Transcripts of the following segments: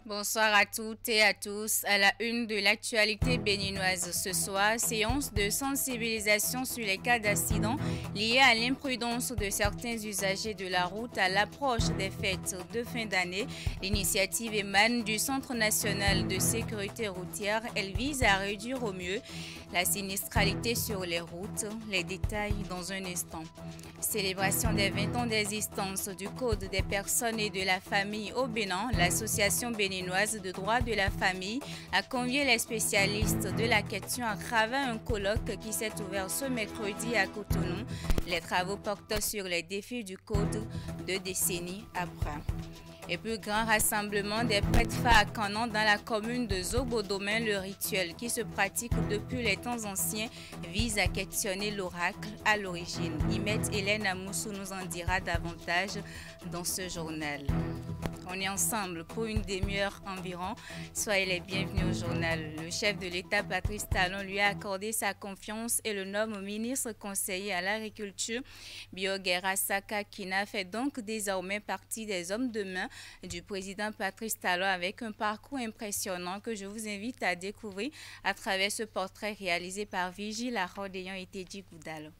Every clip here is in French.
Bonsoir à toutes et à tous. À la une de l'actualité béninoise ce soir, séance de sensibilisation sur les cas d'accidents liés à l'imprudence de certains usagers de la route à l'approche des fêtes de fin d'année. L'initiative émane du Centre national de sécurité routière. Elle vise à réduire au mieux la sinistralité sur les routes. Les détails dans un instant. Célébration des 20 ans d'existence du Code des personnes et de la famille au Bénin, l'association béninoise de droit de la famille a convié les spécialistes de la question à travers un colloque qui s'est ouvert ce mercredi à Cotonou. Les travaux portent sur les défis du Code 2 décennies après. Et puis, grand rassemblement des prêtres à Canan dans la commune de Zobo-Domain. Le rituel qui se pratique depuis les temps anciens vise à questionner l'oracle à l'origine. Imet Hélène Amoussou nous en dira davantage dans ce journal. On est ensemble pour une demi-heure environ. Soyez les bienvenus au journal. Le chef de l'État, Patrice Talon, lui a accordé sa confiance et le nomme ministre conseiller à l'agriculture. Bioguera Saka Kina fait donc désormais partie des hommes de main du président Patrice Talon avec un parcours impressionnant que je vous invite à découvrir à travers ce portrait réalisé par Vigile Arod ayant été dit Goudalo.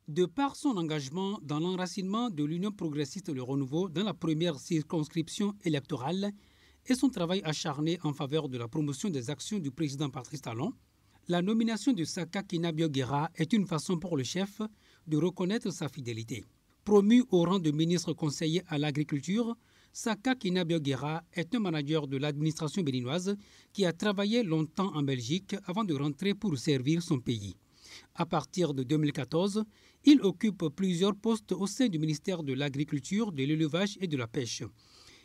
De par son engagement dans l'enracinement de l'Union progressiste Le Renouveau dans la première circonscription électorale et son travail acharné en faveur de la promotion des actions du président Patrice Talon, la nomination de Saka Kina Bioguera est une façon pour le chef de reconnaître sa fidélité. Promu au rang de ministre conseiller à l'agriculture, Saka Kina Bioguera est un manager de l'administration béninoise qui a travaillé longtemps en Belgique avant de rentrer pour servir son pays. À partir de 2014, il occupe plusieurs postes au sein du ministère de l'Agriculture, de l'Élevage et de la Pêche.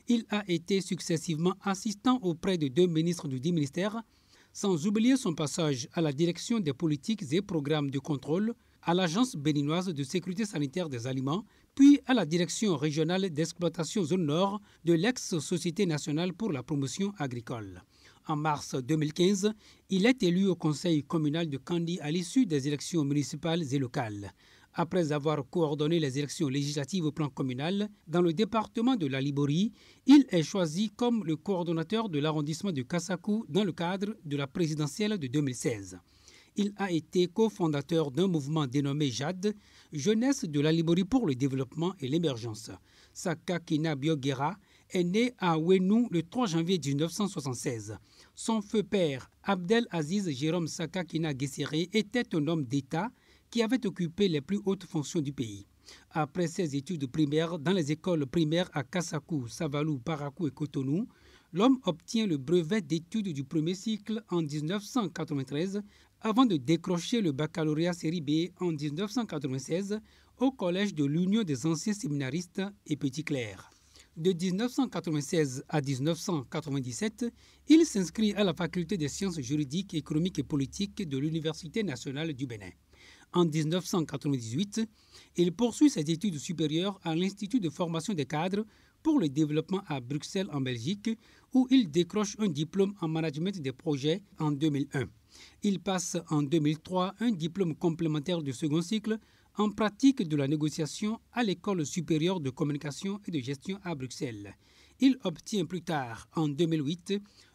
Il a été successivement assistant auprès de 2 ministres du 10 ministères, sans oublier son passage à la direction des politiques et programmes de contrôle, à l'Agence béninoise de sécurité sanitaire des aliments, puis à la direction régionale d'exploitation zone nord de l'ex-Société nationale pour la promotion agricole. En mars 2015, il est élu au conseil communal de Kandi à l'issue des élections municipales et locales. Après avoir coordonné les élections législatives au plan communal dans le département de la Liborie, il est choisi comme le coordonnateur de l'arrondissement de Kassakou dans le cadre de la présidentielle de 2016. Il a été cofondateur d'un mouvement dénommé JAD, Jeunesse de la Liborie pour le développement et l'émergence. Saka Kina Bioguera est né à Ouenou le 3 janvier 1976. Son feu père, Abdel Aziz Jérôme Saka Kina Guesséré, était un homme d'État qui avait occupé les plus hautes fonctions du pays. Après ses études primaires dans les écoles primaires à Kassakou, Savalou, Parakou et Cotonou, l'homme obtient le brevet d'études du premier cycle en 1993 avant de décrocher le baccalauréat série B en 1996 au collège de l'Union des anciens séminaristes et Petit Clair. De 1996 à 1997, il s'inscrit à la faculté des sciences juridiques, économiques et politiques de l'Université nationale du Bénin. En 1998, il poursuit ses études supérieures à l'Institut de formation des cadres pour le développement à Bruxelles en Belgique, où il décroche un diplôme en management des projets en 2001. Il passe en 2003 un diplôme complémentaire de second cycle en pratique de la négociation à l'École supérieure de communication et de gestion à Bruxelles. Il obtient plus tard, en 2008,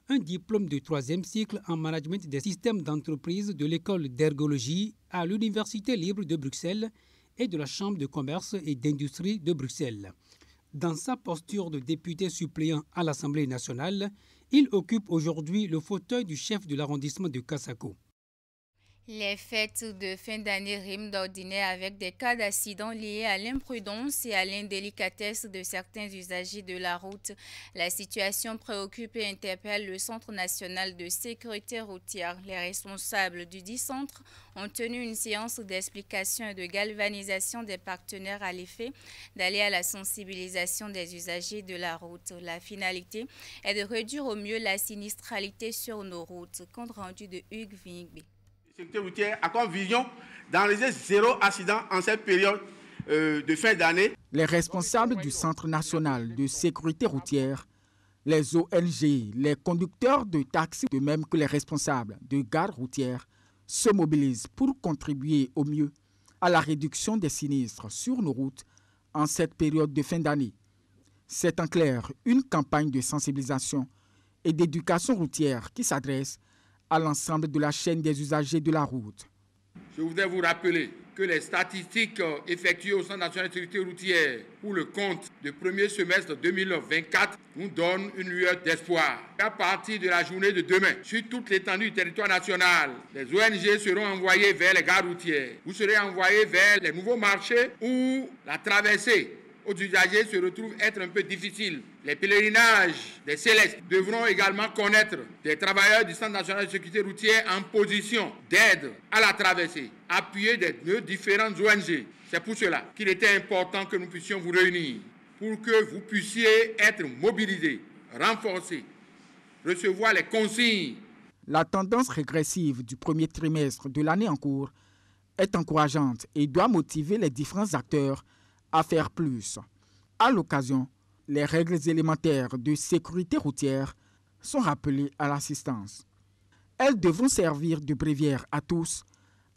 un diplôme de troisième cycle en management des systèmes d'entreprise de l'École d'ergologie à l'Université libre de Bruxelles et de la Chambre de commerce et d'industrie de Bruxelles. Dans sa posture de député suppléant à l'Assemblée nationale, il occupe aujourd'hui le fauteuil du chef de l'arrondissement de Kassakou. Les fêtes de fin d'année riment d'ordinaire avec des cas d'accidents liés à l'imprudence et à l'indélicatesse de certains usagers de la route. La situation préoccupe et interpelle le Centre national de sécurité routière. Les responsables du dit centre ont tenu une séance d'explication et de galvanisation des partenaires à l'effet d'aller à la sensibilisation des usagers de la route. La finalité est de réduire au mieux la sinistralité sur nos routes. Compte rendu de Hugues Vingbi. La sécurité routière a comme vision d'enregistrer 0 accident en cette période de fin d'année. Les responsables du Centre national de sécurité routière, les ONG, les conducteurs de taxis, de même que les responsables de gares routières, se mobilisent pour contribuer au mieux à la réduction des sinistres sur nos routes en cette période de fin d'année. C'est en clair une campagne de sensibilisation et d'éducation routière qui s'adresse à l'ensemble de la chaîne des usagers de la route. Je voudrais vous rappeler que les statistiques effectuées au Centre national de sécurité routière pour le compte du premier semestre 2024 nous donnent une lueur d'espoir. À partir de la journée de demain, sur toute l'étendue du territoire national, les ONG seront envoyées vers les gares routières. Vous serez envoyés vers les nouveaux marchés où la traversée aux usagers se retrouve être un peu difficile. Les pèlerinages des Célestes devront également connaître des travailleurs du Centre national de sécurité routière en position d'aide à la traversée, appuyés de différentes ONG. C'est pour cela qu'il était important que nous puissions vous réunir, pour que vous puissiez être mobilisés, renforcés, recevoir les consignes. La tendance régressive du premier trimestre de l'année en cours est encourageante et doit motiver les différents acteurs à faire plus. À l'occasion, les règles élémentaires de sécurité routière sont rappelées à l'assistance. Elles devront servir de bréviaire à tous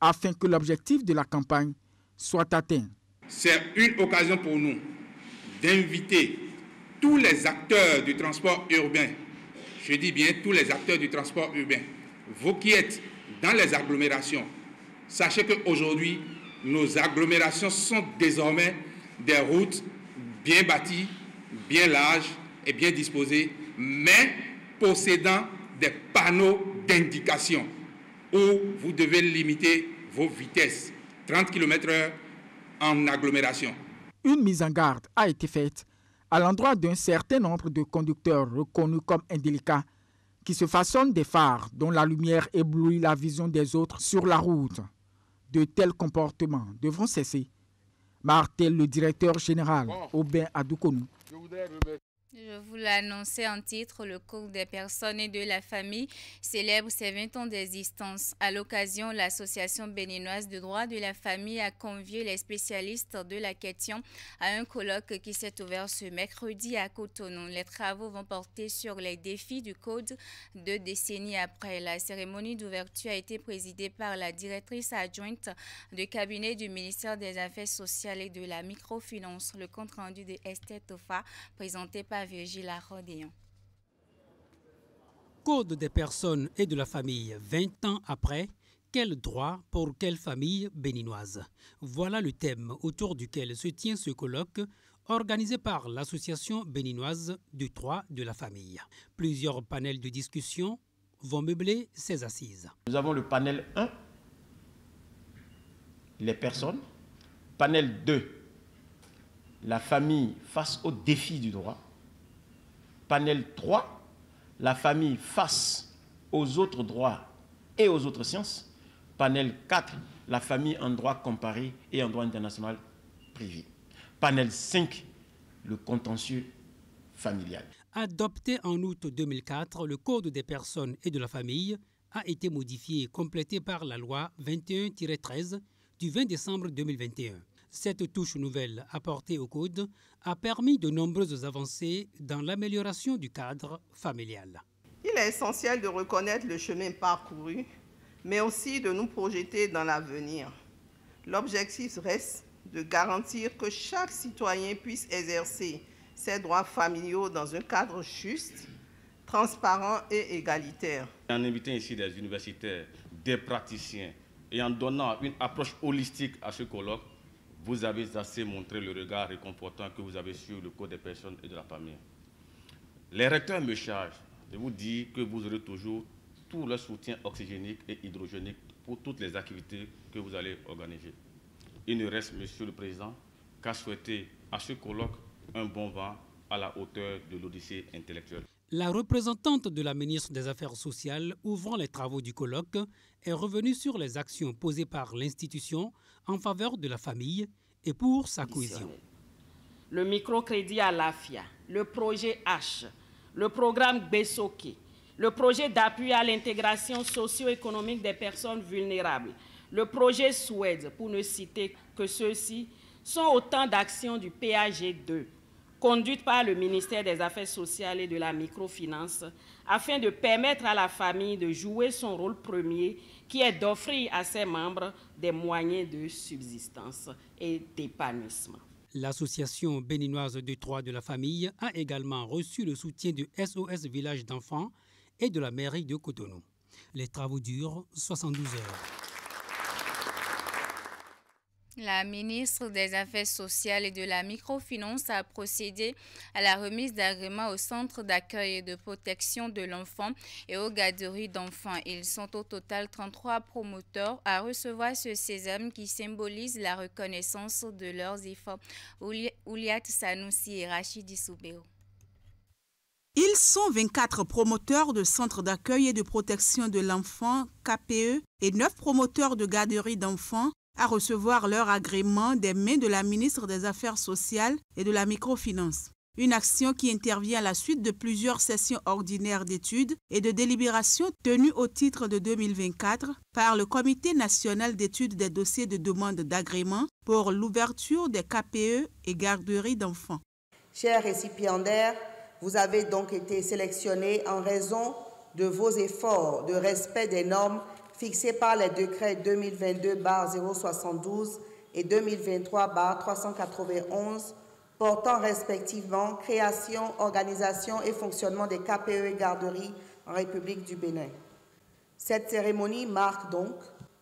afin que l'objectif de la campagne soit atteint. C'est une occasion pour nous d'inviter tous les acteurs du transport urbain, je dis bien tous les acteurs du transport urbain, vous qui êtes dans les agglomérations, sachez qu'aujourd'hui, nos agglomérations sont désormais des routes bien bâties, bien larges et bien disposées, mais possédant des panneaux d'indication où vous devez limiter vos vitesses, 30 km/h en agglomération. Une mise en garde a été faite à l'endroit d'un certain nombre de conducteurs reconnus comme indélicats qui se façonnent des phares dont la lumière éblouit la vision des autres sur la route. De tels comportements devront cesser, martèle le directeur général Aubin Adoukonou. Je vous l'annonçais en titre, le Code des personnes et de la famille célèbre ses 20 ans d'existence. À l'occasion, l'Association béninoise de droit de la famille a convié les spécialistes de la question à un colloque qui s'est ouvert ce mercredi à Cotonou. Les travaux vont porter sur les défis du Code 2 décennies après. La cérémonie d'ouverture a été présidée par la directrice adjointe de cabinet du ministère des Affaires sociales et de la microfinance. Le compte rendu de Esther Tofa, présenté par Virgile Arodéon. Code des personnes et de la famille, 20 ans après, quel droit pour quelle famille béninoise? Voilà le thème autour duquel se tient ce colloque organisé par l'Association béninoise du droit de la famille. Plusieurs panels de discussion vont meubler ces assises. Nous avons le panel 1, les personnes. Panel 2, la famille face aux défis du droit. Panel 3, la famille face aux autres droits et aux autres sciences. Panel 4, la famille en droit comparé et en droit international privé. Panel 5, le contentieux familial. Adopté en août 2004, le Code des personnes et de la famille a été modifié et complété par la loi 21-13 du 20 décembre 2021. Cette touche nouvelle apportée au Code a permis de nombreuses avancées dans l'amélioration du cadre familial. Il est essentiel de reconnaître le chemin parcouru, mais aussi de nous projeter dans l'avenir. L'objectif reste de garantir que chaque citoyen puisse exercer ses droits familiaux dans un cadre juste, transparent et égalitaire. En invitant ici des universitaires, des praticiens et en donnant une approche holistique à ce colloque, vous avez assez montré le regard réconfortant que vous avez sur le Code des personnes et de la famille. Les recteurs me chargent de vous dire que vous aurez toujours tout le soutien oxygénique et hydrogénique pour toutes les activités que vous allez organiser. Il ne reste, Monsieur le Président, qu'à souhaiter à ce colloque un bon vent à la hauteur de l'odyssée intellectuelle. La représentante de la ministre des Affaires sociales, ouvrant les travaux du colloque, est revenue sur les actions posées par l'institution en faveur de la famille et pour sa cohésion. Le microcrédit à l'AFIA, le projet H, le programme Besoké, le projet d'appui à l'intégration socio-économique des personnes vulnérables, le projet Suède, pour ne citer que ceux-ci, sont autant d'actions du PAG2, conduites par le ministère des Affaires sociales et de la microfinance, afin de permettre à la famille de jouer son rôle premier, qui est d'offrir à ses membres des moyens de subsistance et d'épanouissement. L'association béninoise des droits de la famille a également reçu le soutien du SOS Village d'enfants et de la mairie de Cotonou. Les travaux durent 72 heures. La ministre des Affaires sociales et de la microfinance a procédé à la remise d'agréments au centre d'accueil et de protection de l'enfant et aux garderies d'enfants. Ils sont au total 33 promoteurs à recevoir ce sésame qui symbolise la reconnaissance de leurs efforts. Ouliat Sanoussi et Rachidi Soubéo. Ils sont 24 promoteurs de centres d'accueil et de protection de l'enfant, KPE, et 9 promoteurs de garderies d'enfants à recevoir leur agrément des mains de la ministre des Affaires sociales et de la microfinance. Une action qui intervient à la suite de plusieurs sessions ordinaires d'études et de délibérations tenues au titre de 2024 par le Comité national d'études des dossiers de demande d'agrément pour l'ouverture des KPE et garderies d'enfants. Chers récipiendaires, vous avez donc été sélectionnés en raison de vos efforts de respect des normes fixés par les décrets 2022/072 et 2023/391 portant respectivement création, organisation et fonctionnement des KPE et garderies en République du Bénin. Cette cérémonie marque donc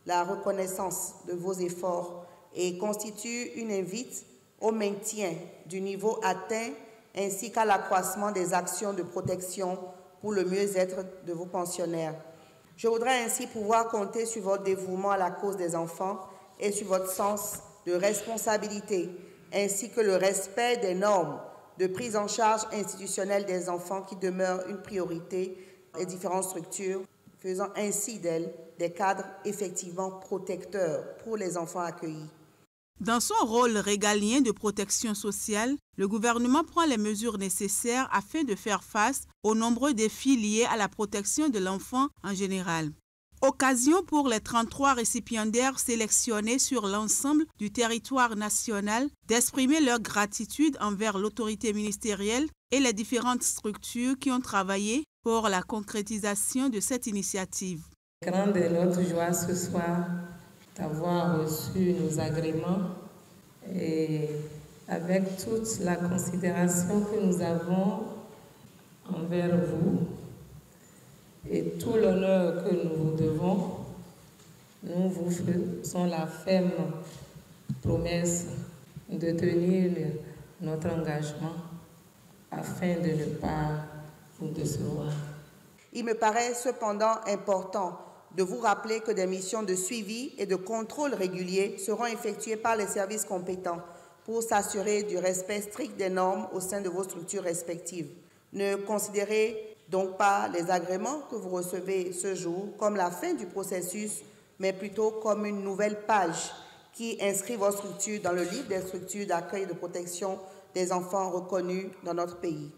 la reconnaissance de vos efforts et constitue une invite au maintien du niveau atteint ainsi qu'à l'accroissement des actions de protection pour le mieux-être de vos pensionnaires. Je voudrais ainsi pouvoir compter sur votre dévouement à la cause des enfants et sur votre sens de responsabilité, ainsi que le respect des normes de prise en charge institutionnelle des enfants qui demeurent une priorité des différentes structures, faisant ainsi d'elles des cadres effectivement protecteurs pour les enfants accueillis. Dans son rôle régalien de protection sociale, le gouvernement prend les mesures nécessaires afin de faire face aux nombreux défis liés à la protection de l'enfant en général. Occasion pour les 33 récipiendaires sélectionnés sur l'ensemble du territoire national d'exprimer leur gratitude envers l'autorité ministérielle et les différentes structures qui ont travaillé pour la concrétisation de cette initiative. Grande est notre joie ce soir d'avoir reçu nos agréments et avec toute la considération que nous avons envers vous et tout l'honneur que nous vous devons, nous vous faisons la ferme promesse de tenir notre engagement afin de ne pas vous décevoir. Il me paraît cependant important de vous rappeler que des missions de suivi et de contrôle réguliers seront effectuées par les services compétents pour s'assurer du respect strict des normes au sein de vos structures respectives. Ne considérez donc pas les agréments que vous recevez ce jour comme la fin du processus, mais plutôt comme une nouvelle page qui inscrit vos structures dans le livre des structures d'accueil et de protection des enfants reconnus dans notre pays.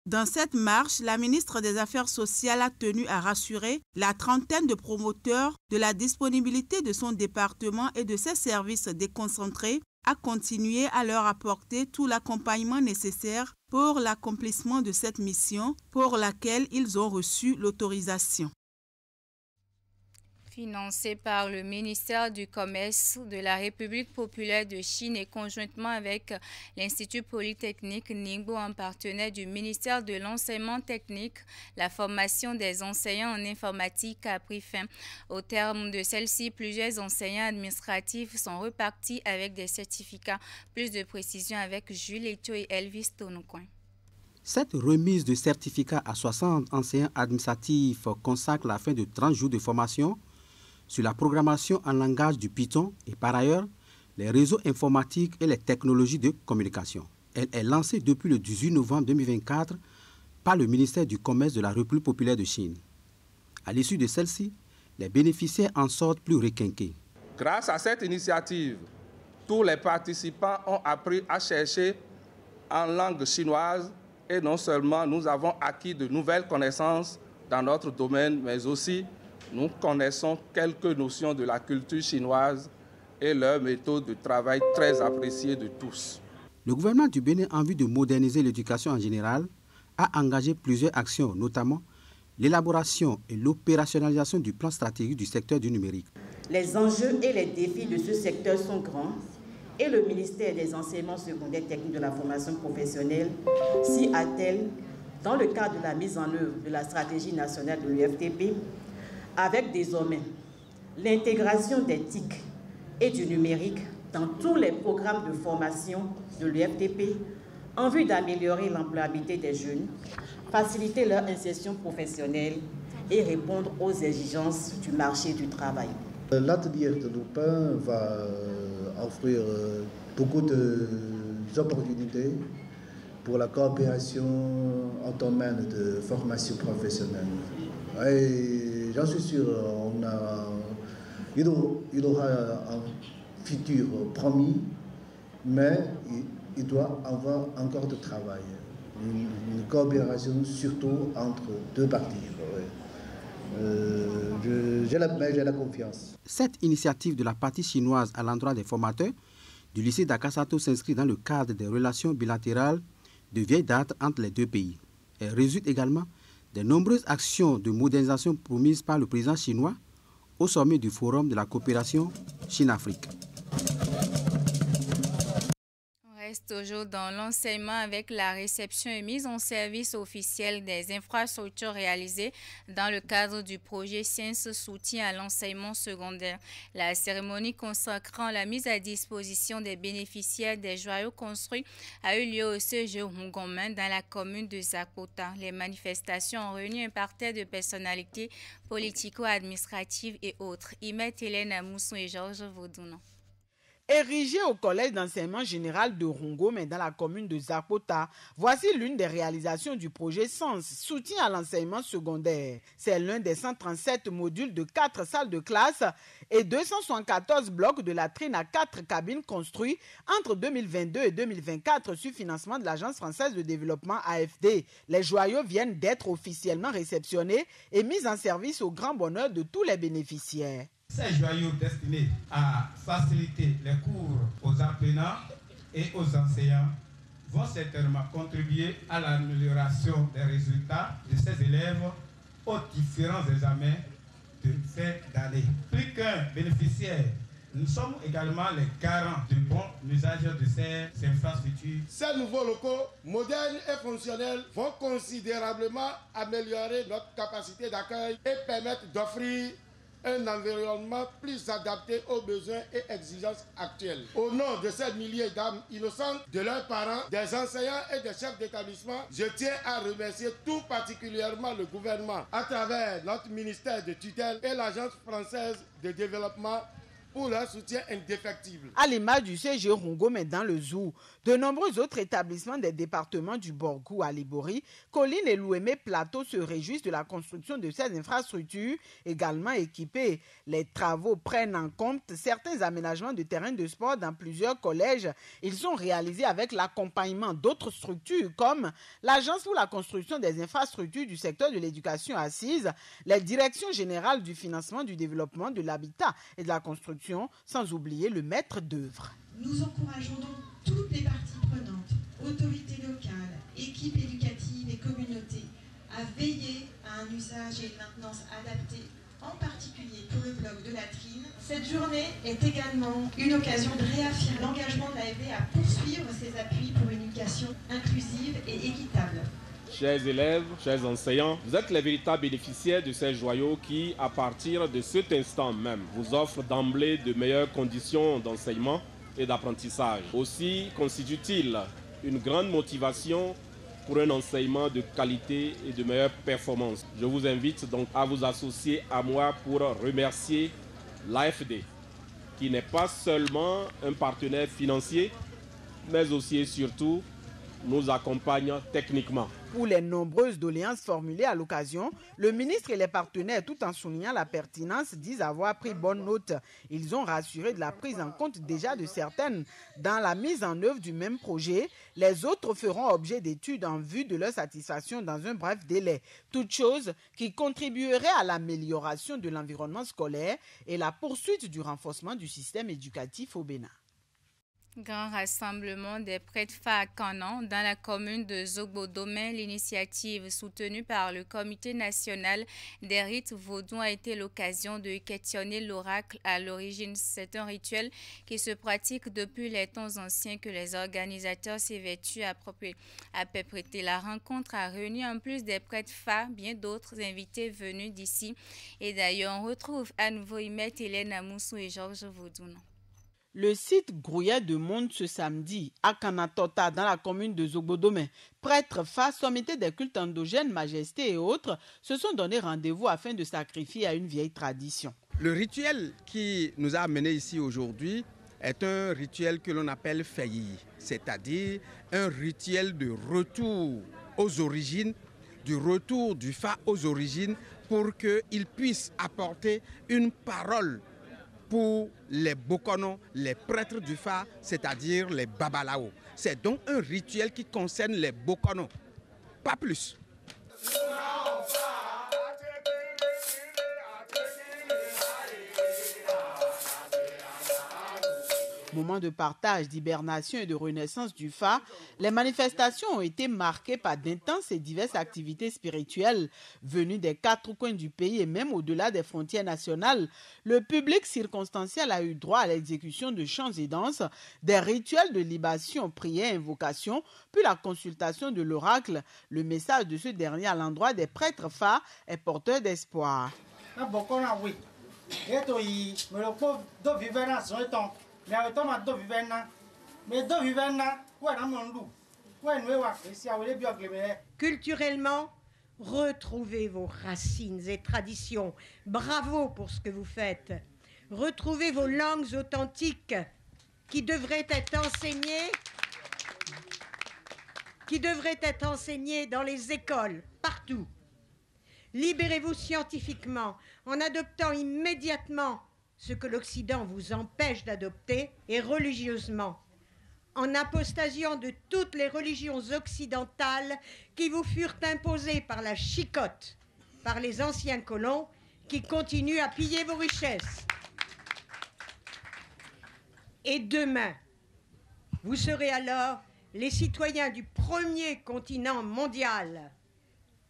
Dans cette marche, la ministre des Affaires sociales a tenu à rassurer la trentaine de promoteurs de la disponibilité de son département et de ses services déconcentrés à continuer à leur apporter tout l'accompagnement nécessaire pour l'accomplissement de cette mission pour laquelle ils ont reçu l'autorisation. Financé par le ministère du Commerce de la République populaire de Chine et conjointement avec l'Institut Polytechnique Ningbo en partenaire du ministère de l'Enseignement technique, la formation des enseignants en informatique a pris fin. Au terme de celle-ci, plusieurs enseignants administratifs sont repartis avec des certificats. Plus de précisions avec Jules Eto et Elvis Tonocoin. Cette remise de certificats à 60 enseignants administratifs consacre la fin de 30 jours de formation sur la programmation en langage du Python et par ailleurs les réseaux informatiques et les technologies de communication. Elle est lancée depuis le 18 novembre 2024 par le ministère du Commerce de la République populaire de Chine. À l'issue de celle-ci, les bénéficiaires en sortent plus requinqués. Grâce à cette initiative, tous les participants ont appris à chercher en langue chinoise et non seulement nous avons acquis de nouvelles connaissances dans notre domaine, mais aussi nous connaissons quelques notions de la culture chinoise et leurs méthodes de travail très appréciées de tous. Le gouvernement du Bénin, en vue de moderniser l'éducation en général, a engagé plusieurs actions, notamment l'élaboration et l'opérationnalisation du plan stratégique du secteur du numérique. Les enjeux et les défis de ce secteur sont grands et le ministère des enseignements secondaires techniques de la formation professionnelle s'y attelle dans le cadre de la mise en œuvre de la stratégie nationale de l'UFTP, avec désormais l'intégration des TIC et du numérique dans tous les programmes de formation de l'UFTP en vue d'améliorer l'employabilité des jeunes, faciliter leur insertion professionnelle et répondre aux exigences du marché du travail. L'atelier de Lupin va offrir beaucoup d'opportunités pour la coopération en domaine de formation professionnelle. Et j'en suis sûr, il aura un futur promis, mais il doit avoir encore de travail. Une coopération surtout entre deux parties. J'ai la confiance. Cette initiative de la partie chinoise à l'endroit des formateurs du lycée d'Akasato s'inscrit dans le cadre des relations bilatérales de vieille date entre les deux pays. Elle résulte également des nombreuses actions de modernisation promises par le président chinois au sommet du Forum de la coopération Chine-Afrique. Toujours dans l'enseignement avec la réception et mise en service officielle des infrastructures réalisées dans le cadre du projet Sciences Soutien à l'enseignement secondaire. La cérémonie consacrant la mise à disposition des bénéficiaires des joyaux construits a eu lieu au CEG Hungomen dans la commune de Zakota. Les manifestations ont réuni un parterre de personnalités politico-administratives et autres. Imet Hélène Amoussou et Georges Vaudounon. Érigé au collège d'enseignement général de Rongo, mais dans la commune de Zakota, voici l'une des réalisations du projet SENS, soutien à l'enseignement secondaire. C'est l'un des 137 modules de 4 salles de classe et 274 blocs de latrines à 4 cabines construits entre 2022 et 2024 sur financement de l'Agence française de développement AFD. Les joyaux viennent d'être officiellement réceptionnés et mis en service au grand bonheur de tous les bénéficiaires. Ces joyaux destinés à faciliter les cours aux apprenants et aux enseignants vont certainement contribuer à l'amélioration des résultats de ces élèves aux différents examens de cette année. Plus qu'un bénéficiaire, nous sommes également les garants du bon usage de ces infrastructures. Ces nouveaux locaux, modernes et fonctionnels, vont considérablement améliorer notre capacité d'accueil et permettre d'offrir un environnement plus adapté aux besoins et exigences actuelles. Au nom de ces milliers d'âmes innocentes, de leurs parents, des enseignants et des chefs d'établissement, je tiens à remercier tout particulièrement le gouvernement à travers notre ministère de tutelle et l'Agence française de développement pour leur soutien indéfectible. À l'image du CG Rongo, mais dans le Zou, de nombreux autres établissements des départements du Borgou à Libori, Colline et Louémé Plateau se réjouissent de la construction de ces infrastructures également équipées. Les travaux prennent en compte certains aménagements de terrains de sport dans plusieurs collèges. Ils sont réalisés avec l'accompagnement d'autres structures comme l'Agence pour la construction des infrastructures du secteur de l'éducation assise, les directions générales du financement du développement de l'habitat et de la construction, sans oublier le maître d'œuvre. Nous encourageons donc toutes les parties prenantes, autorités locales, équipes éducatives et communautés, à veiller à un usage et une maintenance adaptés, en particulier pour le bloc de latrine. Cette journée est également une occasion de réaffirmer l'engagement de l'AFD à poursuivre ses appuis pour une éducation inclusive et équitable. Chers élèves, chers enseignants, vous êtes les véritables bénéficiaires de ces joyaux qui, à partir de cet instant même, vous offrent d'emblée de meilleures conditions d'enseignement et d'apprentissage. Aussi constitue-t-il une grande motivation pour un enseignement de qualité et de meilleure performance. Je vous invite donc à vous associer à moi pour remercier l'AFD, qui n'est pas seulement un partenaire financier, mais aussi et surtout nous accompagne techniquement. Pour les nombreuses doléances formulées à l'occasion, le ministre et les partenaires, tout en soulignant la pertinence, disent avoir pris bonne note. Ils ont rassuré de la prise en compte déjà de certaines dans la mise en œuvre du même projet. Les autres feront objet d'études en vue de leur satisfaction dans un bref délai. Toute chose qui contribuerait à l'amélioration de l'environnement scolaire et la poursuite du renforcement du système éducatif au Bénin. Grand rassemblement des prêtres à Canan dans la commune de Zogbo-Domain. L'initiative soutenue par le Comité national des rites vaudous a été l'occasion de questionner l'oracle à l'origine. C'est un rituel qui se pratique depuis les temps anciens que les organisateurs s'évertuent à perpétrer. La rencontre a réuni en plus des prêtres Fa, bien d'autres invités venus d'ici. Et d'ailleurs, on retrouve à nouveau Imet, Hélène Amoussou et Georges Vaudounan. Le site grouillait de monde ce samedi à Kanatota, dans la commune de Zogbo-Domain. Prêtres, Fa, sommités des cultes endogènes, majestés et autres se sont donné rendez-vous afin de sacrifier à une vieille tradition. Le rituel qui nous a amenés ici aujourd'hui est un rituel que l'on appelle Fayi, c'est-à-dire un rituel de retour aux origines, du retour du Fa aux origines pour qu'il puisse apporter une parole pour les Bokono, les prêtres du Fa, c'est-à-dire les Babalao. C'est donc un rituel qui concerne les Bokono, pas plus. Moment de partage, d'hibernation et de renaissance du Fa, les manifestations ont été marquées par d'intenses et diverses activités spirituelles venues des quatre coins du pays et même au-delà des frontières nationales. Le public circonstanciel a eu droit à l'exécution de chants et danses, des rituels de libation, prières, invocations, puis la consultation de l'oracle. Le message de ce dernier à l'endroit des prêtres Fa est porteur d'espoir. Culturellement, retrouvez vos racines et traditions. Bravo pour ce que vous faites. Retrouvez vos langues authentiques qui devraient être enseignées dans les écoles, partout. Libérez-vous scientifiquement en adoptant immédiatement ce que l'Occident vous empêche d'adopter, et religieusement, en apostasiant de toutes les religions occidentales qui vous furent imposées par la chicotte, par les anciens colons qui continuent à piller vos richesses. Et demain, vous serez alors les citoyens du premier continent mondial,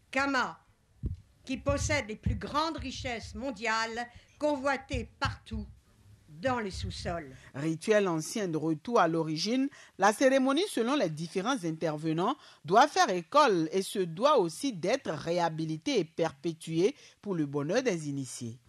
Kama, qui possède les plus grandes richesses mondiales, convoitées partout dans les sous-sols. Rituel ancien de retour à l'origine, la cérémonie, selon les différents intervenants, doit faire école et se doit aussi d'être réhabilitée et perpétuée pour le bonheur des initiés.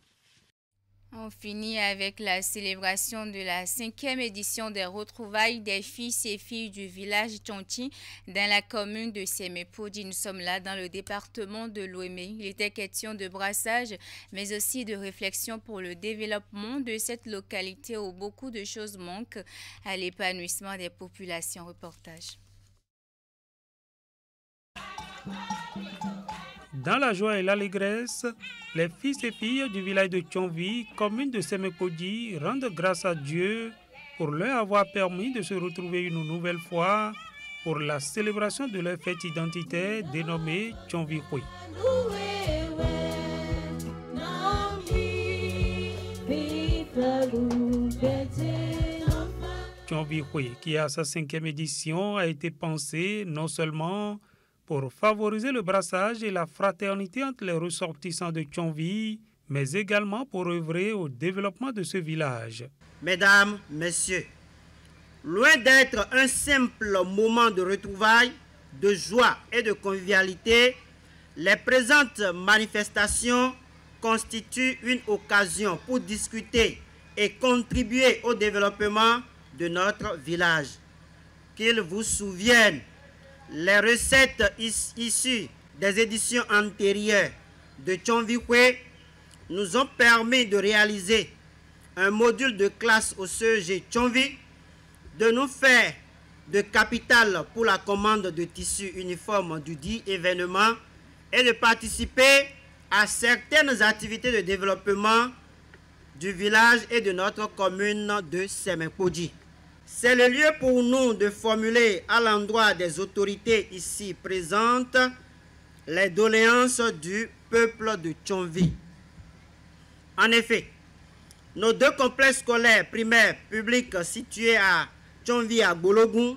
On finit avec la célébration de la 5e édition des retrouvailles des fils et filles du village Chonti dans la commune de Semepodi. Nous sommes là dans le département de l'Ouémé. Il était question de brassage, mais aussi de réflexion pour le développement de cette localité où beaucoup de choses manquent à l'épanouissement des populations. Reportage. Dans la joie et l'allégresse, les fils et filles du village de Tchonvi, commune de Semepodi, rendent grâce à Dieu pour leur avoir permis de se retrouver une nouvelle fois pour la célébration de leur fête identitaire dénommée Tchonvi Hui. Tchonvi Hui, qui à sa 5e édition a été pensée non seulement pour favoriser le brassage et la fraternité entre les ressortissants de Tchonvi, mais également pour œuvrer au développement de ce village. Mesdames, Messieurs, loin d'être un simple moment de retrouvailles, de joie et de convivialité, les présentes manifestations constituent une occasion pour discuter et contribuer au développement de notre village. Qu'il vous souvienne, les recettes issues des éditions antérieures de Tchonvi Hui nous ont permis de réaliser un module de classe au CEG Tchonvi, de nous faire de capital pour la commande de tissus uniformes du dit événement et de participer à certaines activités de développement du village et de notre commune de Semepodi. C'est le lieu pour nous de formuler à l'endroit des autorités ici présentes les doléances du peuple de Tchonvi. En effet, nos deux complexes scolaires primaires publics situés à Tchonvi à Bologun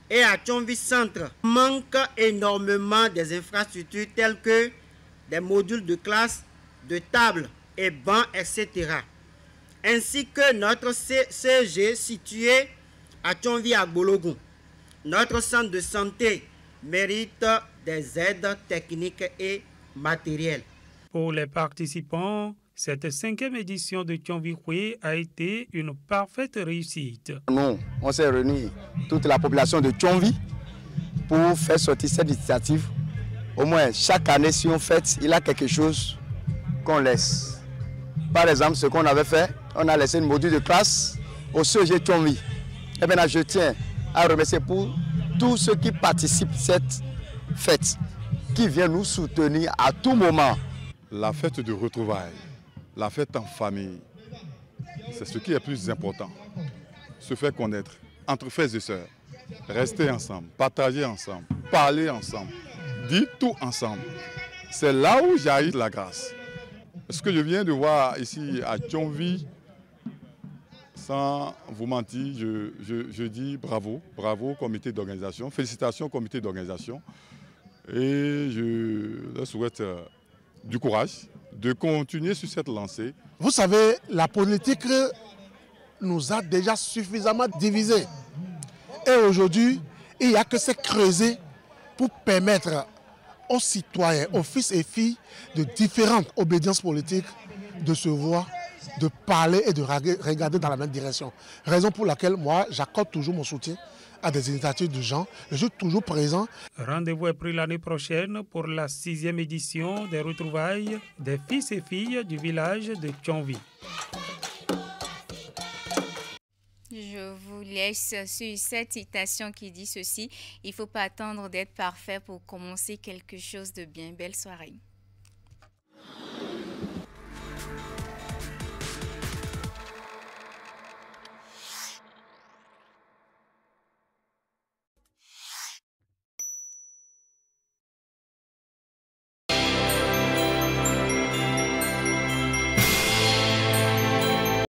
et à Tchonvi Centre manque énormément des infrastructures telles que des modules de classe, de tables et bancs, etc. Ainsi que notre CG situé à Tchonvi à Bologun. Notre centre de santé mérite des aides techniques et matérielles. Pour les participants, cette 5e édition de Tchonvi a été une parfaite réussite. Nous, on s'est réunis, toute la population de Tchonvi, pour faire sortir cette initiative. Au moins, chaque année, si on fête, il y a quelque chose qu'on laisse. Par exemple, ce qu'on avait fait, on a laissé une module de classe au CG Tchonvi. Et maintenant, je tiens à remercier pour tous ceux qui participent à cette fête, qui viennent nous soutenir à tout moment. La fête de retrouvailles, la fête en famille, c'est ce qui est plus important. Se faire connaître entre frères et sœurs, rester ensemble, partager ensemble, parler ensemble, dire tout ensemble. C'est là où j'arrive la grâce. Ce que je viens de voir ici à Tchonvi, sans vous mentir, je dis bravo, bravo comité d'organisation, félicitations comité d'organisation. Et je leur souhaite du courage de continuer sur cette lancée. Vous savez, la politique nous a déjà suffisamment divisés. Et aujourd'hui, il n'y a que se creuser pour permettre aux citoyens, aux fils et filles de différentes obédiences politiques de se voir, de parler et de regarder dans la même direction. Raison pour laquelle moi, j'accorde toujours mon soutien à des initiatives de gens. Je suis toujours présent. Rendez-vous est pris l'année prochaine pour la 6e édition des retrouvailles des fils et filles du village de Tchonvi. Je vous laisse sur cette citation qui dit ceci: il ne faut pas attendre d'être parfait pour commencer quelque chose de bien. Belle soirée.